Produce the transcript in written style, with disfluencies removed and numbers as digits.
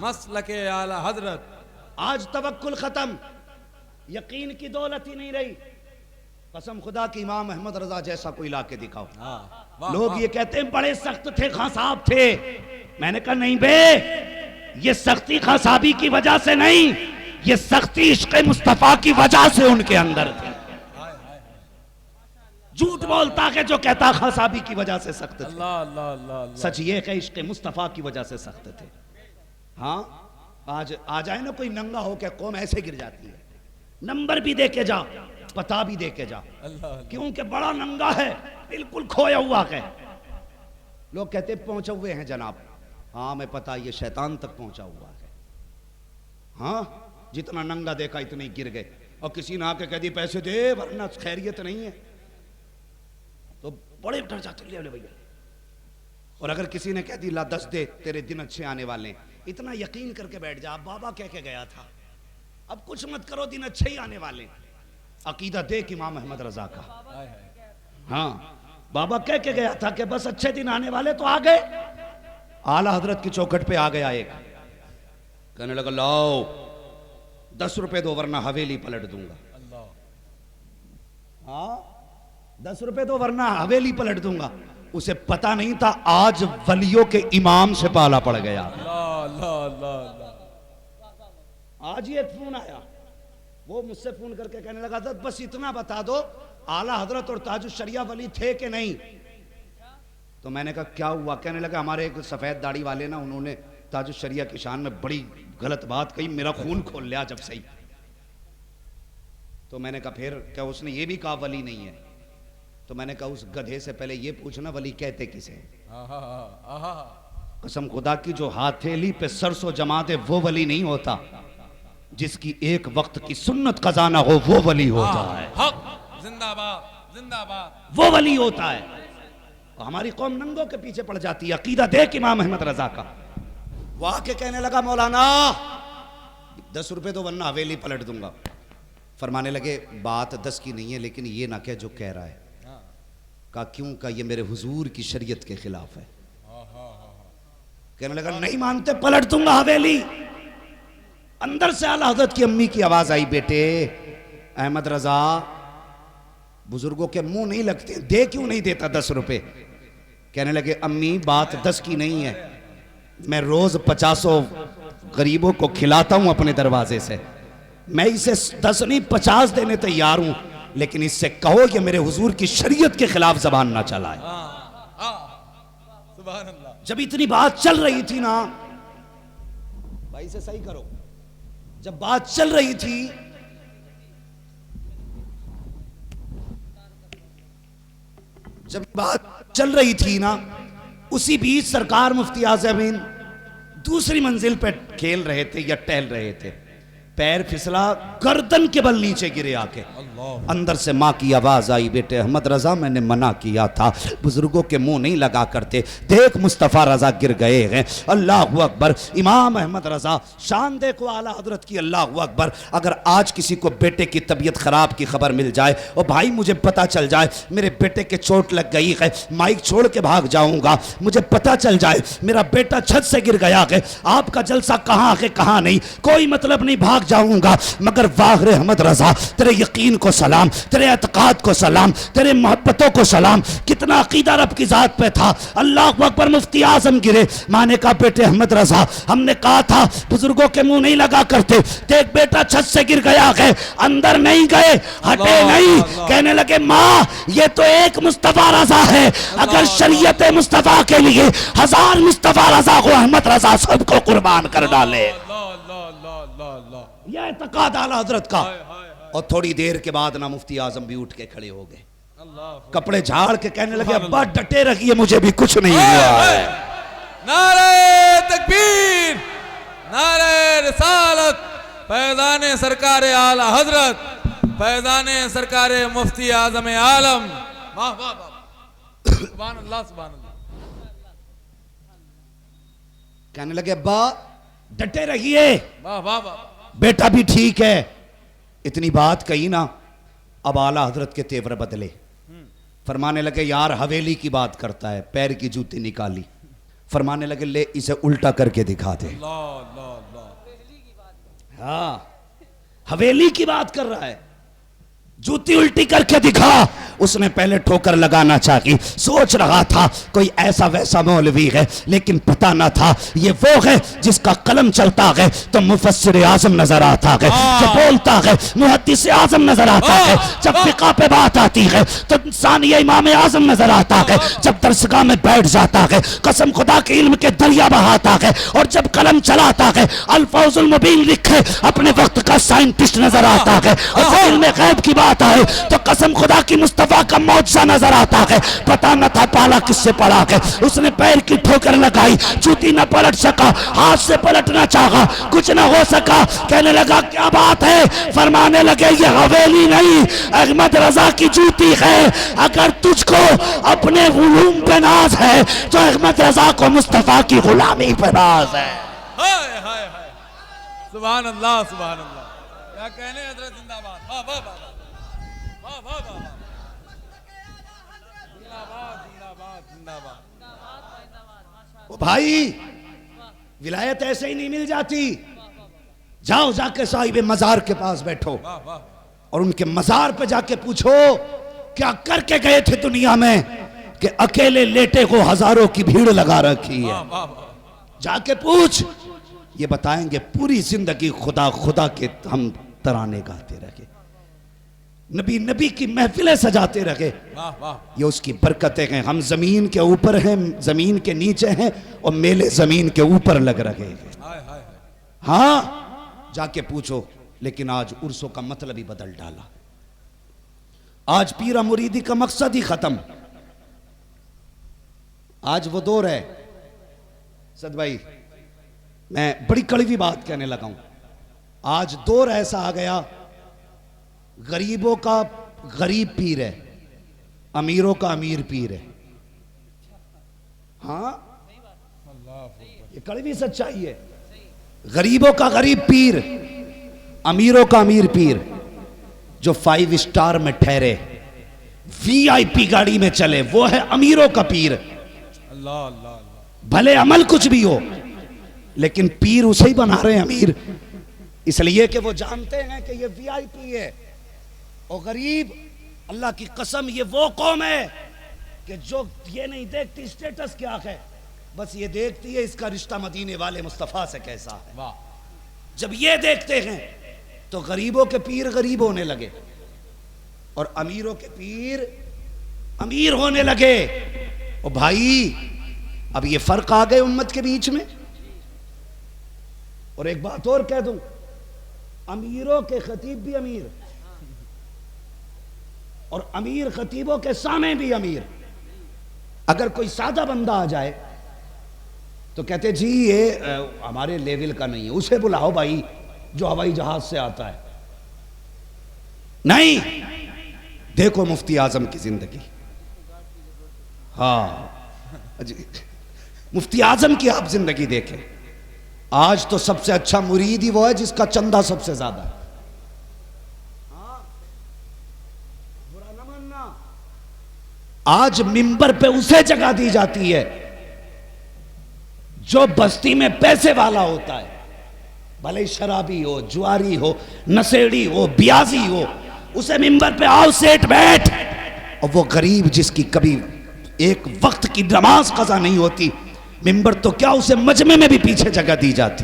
मसलके आला हजरत। आज तवक्कुल खत्म, यकीन की दौलत ही नहीं रही। कसम खुदा की इमाम अहमद रजा जैसा कोई लाके दिखाओ। लोग ये कहते हैं बड़े सख्त थे, खां साहब थे। मैंने कहा नहीं बे, ये सख्ती खां साहबी की वजह से नहीं, ये सख्ती इश्क़ मुस्तफा की वजह से उनके अंदर थी। झूठ बोलता है जो कहता खां साहबी की वजह से सख्त थे। अल्लाह अल्लाह अल्लाह। सच ये है इश्क़ मुस्तफा की वजह से सख्त थे। हाँ, आज आ जाए ना कोई नंगा हो के कौम ऐसे गिर जाती है। नंबर भी दे के जा, पता भी दे के जा, क्योंकि बड़ा नंगा है, बिल्कुल खोया हुआ है। लोग कहते पहुंचे हुए हैं जनाब। हाँ मैं पता, ये शैतान तक पहुंचा हुआ है। हाँ, जितना नंगा देखा इतने गिर गए। और किसी ने आके कह दी पैसे दे वरना खैरियत नहीं है, तो बड़े डर जाते ले भैया। और अगर किसी ने कह दी ला 10 दे तेरे दिन अच्छे आने वाले हैं, इतना यकीन करके बैठ जा। बाबा कह के गया था, अब कुछ मत करो, दिन अच्छे ही आने वाले। अकीदा देख इमाम अहमद रजा का। हाँ, बाबा कह के गया था कि बस अच्छे दिन आने वाले, तो आ गए। आला हजरत की चौखट पे आ गया एक, कहने लगा लाओ 10 रुपए दो वरना हवेली पलट दूंगा। हाँ, 10 रुपए दो वरना हवेली पलट दूंगा। उसे पता नहीं था आज वलियों के इमाम से पाला पड़ गया। आज ही एक फोन आया, वो मुझसे फोन करके कहने लगा था बस इतना बता दो आला हजरत और ताजुश शरिया वली थे कि नहीं। तो मैंने कहा क्या हुआ? कहने लगा हमारे एक सफेद दाढ़ी वाले ना, उन्होंने ताजुश शरिया की शान में बड़ी गलत बात कही, मेरा खून खोल लिया जब सही। तो मैंने कहा फिर क्या उसने ये भी कहा वली नहीं है? तो मैंने कहा उस गधे से पहले ये पूछना वली कहते किसे? कसम खुदा की जो हथेली पे सरसों जमा दे वो वली नहीं होता, जिसकी एक वक्त की सुन्नत कज़ा ना हो वो वली होता है। जिंदाबाद जिंदाबाद, वो वली होता है। और हमारी कौम नंगों के पीछे पड़ जाती है। अकीदा देख इमाम अहमद रजा का। वो आके कहने लगा मौलाना 10 रुपए तो वरना हवेली पलट दूंगा। फरमाने लगे बात 10 की नहीं है, लेकिन ये ना कह जो कह रहा है। कहा क्यों? का ये मेरे हुजूर की शरीयत के खिलाफ है। कहने लगा नहीं मानते पलट दूंगा हवेली। अंदर से आला हजरत की अम्मी की आवाज आई, बेटे अहमद रजा बुजुर्गों के मुंह नहीं लगते, दे क्यों नहीं देता 10 रुपए? कहने लगे अम्मी बात 10 की नहीं है, मैं रोज 50 गरीबों को खिलाता हूं अपने दरवाजे से। मैं इसे 10 नहीं 50 देने तैयार हूं, लेकिन इससे कहो कि मेरे हुजूर की शरीयत के खिलाफ जबान ना चलाए। सुभान अल्लाह। जब इतनी बात चल रही थी ना, भाई से सही करो, जब बात चल रही थी ना, उसी बीच सरकार मुफ्ती आज़मीन दूसरी मंजिल पे खेल रहे थे या टहल रहे थे। पैर फिसला, गर्दन के बल नीचे गिरे आके। अंदर से माँ की आवाज आई, बेटे अहमद रजा मैंने मना किया था, बुजुर्गों के मुंह नहीं लगा करते, देख मुस्तफ़ा रजा गिर गए हैं। अल्लाह अकबर। इमाम अहमद रजा शान देखो आला हजरत की, अल्लाह अकबर। अगर आज किसी को बेटे की तबीयत खराब की खबर मिल जाए और भाई मुझे पता चल जाए मेरे बेटे के चोट लग गई है, माइक छोड़ के भाग जाऊंगा। मुझे पता चल जाए मेरा बेटा छत से गिर गया है, आपका जलसा कहाँ है कहाँ नहीं, कोई मतलब नहीं, भाग जाऊंगा। मगर वाह अहमद रजा, तेरे यकीन को सलाम, तेरे एतकाद को सलाम, तेरे मोहब्बतों को सलाम। कितना अकीदा रब की जात पे था। अल्लाह अकबर। मुफ्ती आजम गिरे। माँ ने कहा बेटे अहमद रजा हमने कहा था बुजुर्गों के मुंह नहीं लगा करते, देख बेटा छत से गिर गया है, अंदर नहीं गए, हटे नहीं। कहने लगे माँ ये तो एक मुस्तफा रजा है, अगर शरीयत मुस्तफा के लिए 1000 मुस्तफा रजा को अहमद रजा सबको कुर्बान कर डाले। यह एतकाद आला हजरत का। और थोड़ी देर के बाद ना मुफ्ती आजम भी उठ के खड़े हो गए, कपड़े झाड़ के कहने लगे अब्बा डटे रखिए, मुझे भी कुछ नहीं हुआ है। नारे तकबीर, नारे रिसालत, पैदाने सरकार आला हजरत, पैदाने सरकार मुफ्ती आजम आलम। वाह वाह वाह, सुभान अल्लाह सुभान अल्लाह। कहने लगे अब्बा डटे रहिए, वाह वाह वाह, बेटा भी ठीक है। इतनी बात कही ना, अब आला हजरत के तेवर बदले। फरमाने लगे यार हवेली की बात करता है, पैर की जूती निकाली। फरमाने लगे ले इसे उल्टा करके दिखा दे। अल्लाह अल्लाह हाँ, हवेली की बात कर रहा है। जूती उल्टी करके दिखा। उसने पहले ठोकर लगाना चाहिए। सोच रहा था कोई ऐसा वैसा मौलवी है, लेकिन पता ना था ये वो है जिसका कलम चलता है तो मुफस्सिर आजम नजर आता है, जो बोलता है मुहद्दिस आजम नजर आता है, जब फिक़ा पे बात आती है तो सानिया इमाम आजम नजर आता है, जब दरसगाह में बैठ जाता है कसम खुदा के इल्म के दरिया बहाता है, और जब कलम चलाता है अल्फाजुल मुबीन लिखे अपने वक्त का साइंटिस्ट नजर आता है, और जब इल्म गैब की बात आए तो कसम खुदा की मुस्तफा का मौजज़ा नजर आता है। पता न था पाला किससे पड़ा है। उसने पैर की ठोकर लगाई, जूती न पलट सका, हाथ से पलटना चाहा, कुछ न हो सका। कहने लगा क्या बात है? फरमाने लगे ये हवेली नहीं अहमद रजा की जूती है। अगर तुझको अपने उलूम पे नाज है तो अहमद रजा को मुस्तफा की गुलामी पे नाज है। हाय हाय हाय, सुभान अल्लाह सुभान अल्लाह। क्या कहने हजरत जिंदाबाद। वाह वाह वाह वाह वाह वाह वाह, जिंदाबाद जिंदाबाद जिंदाबाद। ओ भाई, विलायत ऐसे ही नहीं मिल जाती। जाओ जाके साहिब मजार के पास बैठो वाह वाह, और उनके मजार पे जाके पूछो क्या करके गए थे दुनिया में कि अकेले लेटे को हजारों की भीड़ लगा रखी है। वाह वाह वाह। जाके पूछ, ये बताएंगे पूरी जिंदगी खुदा खुदा के हम तराने गाते रहे, नबी नबी की महफिलें सजाते रहे। वाह वाह, ये उसकी बरकतें हैं। हम जमीन के ऊपर हैं, जमीन के नीचे हैं, और मेले जमीन के ऊपर लग रहे हैं। हाय हाय हाय। हाँ, जाके पूछो। लेकिन आज उर्सों का मतलब ही बदल डाला। आज पीरा मुरीदी का मकसद ही खत्म। आज वो दौर है सद भाई, मैं बड़ी कड़वी बात कहने लगा हूं। आज दौर ऐसा आ गया, गरीबों का गरीब पीर है, अमीरों का अमीर पीर है। हाँ, ये कड़वी सच्चाई है। गरीबों का गरीब पीर, अमीरों का अमीर पीर, जो 5 स्टार में ठहरे, VIP गाड़ी में चले, वो है अमीरों का पीर। अल्लाह अल्लाह अल्लाह। भले अमल कुछ भी हो, लेकिन पीर उसे ही बना रहे हैं अमीर, इसलिए कि वो जानते हैं कि ये VIP है। और गरीब, अल्लाह की कसम, ये वो कौम है कि जो ये नहीं देखती स्टेटस क्या है, बस ये देखती है इसका रिश्ता मदीने वाले मुस्तफा से कैसा है। वाह, जब ये देखते हैं तो गरीबों के पीर गरीब होने लगे और अमीरों के पीर अमीर होने लगे। और भाई, अब ये फर्क आ गए उम्मत के बीच में। और एक बात और कह दूं, अमीरों के खतीब भी अमीर, और अमीर खतीबों के सामने भी अमीर। अगर कोई सादा बंदा आ जाए तो कहते जी ये हमारे लेवल का नहीं है, उसे बुलाओ भाई जो हवाई जहाज से आता है। नहीं, देखो मुफ्ती आजम की जिंदगी। हाँ जी, मुफ्ती आजम की आप जिंदगी देखें। आज तो सबसे अच्छा मुरीद ही वो है जिसका चंदा सबसे ज्यादा है। आज मिंबर पे उसे जगह दी जाती है जो बस्ती में पैसे वाला होता है, भले ही शराबी हो, जुआरी हो, नशेड़ी हो, ब्याजी हो, उसे मिंबर पे आओ सेठ बैठ। और वो गरीब जिसकी कभी एक वक्त की नमाज कज़ा नहीं होती, मिंबर तो क्या उसे मजमे में भी पीछे जगह दी जाती।